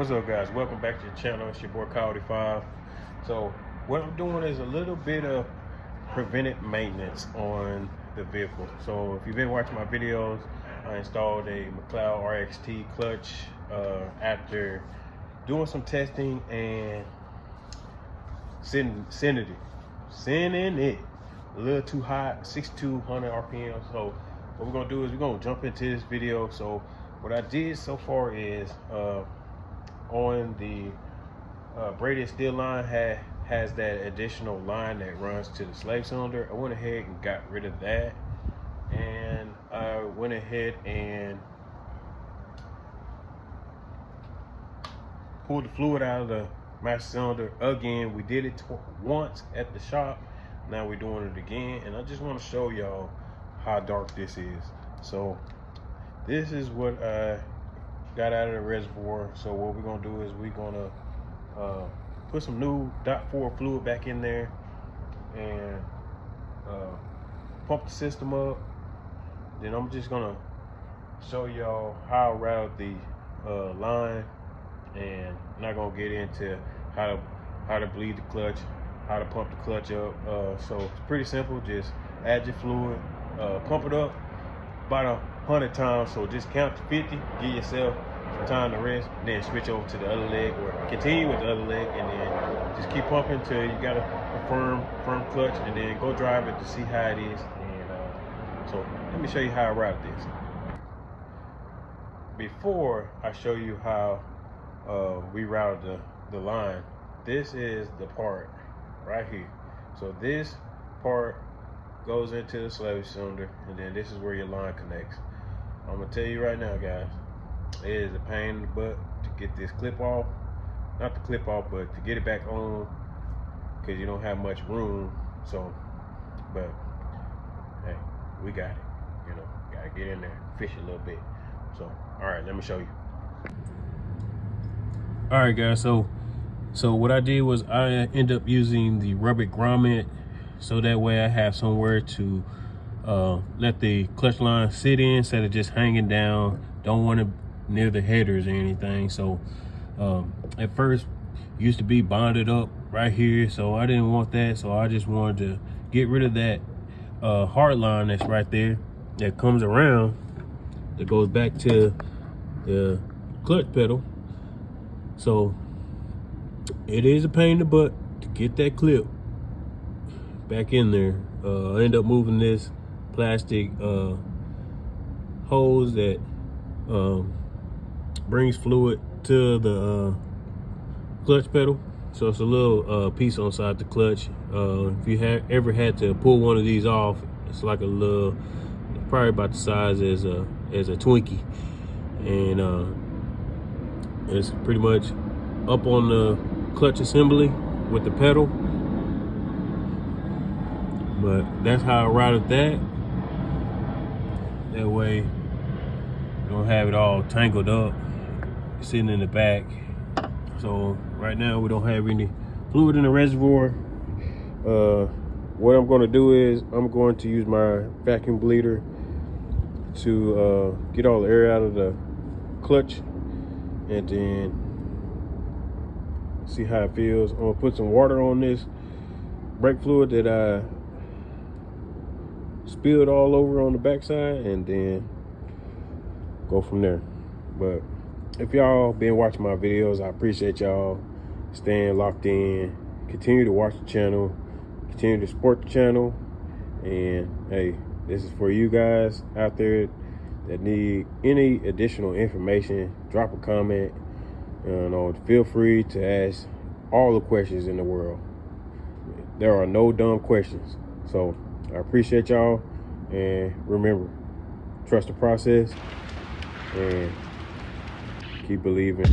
What's up, guys? Welcome back to the channel. It's your boy Cowdy5. So what I'm doing is a little bit of preventive maintenance on the vehicle. So if you've been watching my videos, I installed a McLeod RXT clutch after doing some testing and sending it a little too hot, 6,200 RPM. So what we're gonna do is we're gonna jump into this video. So what I did so far is on the braided steel line has that additional line that runs to the slave cylinder. I went ahead and got rid of that, and I went ahead and pulled the fluid out of the master cylinder again. We did it once at the shop, now we're doing it again, and I just want to show y'all how dark this is. So this is what I got out of the reservoir. So what we're gonna do is we're gonna put some new .4 fluid back in there and pump the system up. Then I'm just gonna show y'all how I route the line, and I'm not gonna get into how to bleed the clutch, how to pump the clutch up. So it's pretty simple. Just add your fluid, pump it up about 100 times. So just count to 50, give yourself some time to rest, and then switch over to the other leg, or continue with the other leg, and then just keep pumping until you got a firm clutch, and then go drive it to see how it is. And so let me show you how I route this. Before I show you how we route the line, this is the part right here. So this part goes into the slave cylinder, and then this is where your line connects. I'm gonna tell you right now, guys, it is a pain in the butt to get this clip off. Not the clip off, but to get it back on, because you don't have much room. So, but hey, we got it. You know, gotta get in there, fish a little bit. So, all right, let me show you. All right, guys. So what I did was I ended up using the rubber grommet, so that way I have somewhere to let the clutch line sit in instead of just hanging down. Don't want to near the headers or anything. So at first used to be bonded up right here, so I didn't want that. So I just wanted to get rid of that hard line that's right there that comes around, that goes back to the clutch pedal. So it is a pain in the butt to get that clip back in there. I end up moving this plastic hose that brings fluid to the clutch pedal. So it's a little piece on side the clutch. If you ever had to pull one of these off, it's like a little, probably about the size as a Twinkie, and it's pretty much up on the clutch assembly with the pedal. But that's how I routed that. That way you don't have it all tangled up sitting in the back. So right now we don't have any fluid in the reservoir. What I'm going to do is I'm going to use my vacuum bleeder to get all the air out of the clutch, and then see how it feels. I'm gonna put some water on this brake fluid that I spilled all over on the backside, and then go from there. But if y'all been watching my videos, I appreciate y'all staying locked in. Continue to watch the channel, continue to support the channel, and hey, this is for you guys out there that need any additional information. Drop a comment. You know, feel free to ask all the questions in the world. There are no dumb questions. So I appreciate y'all, and remember, trust the process and keep believing.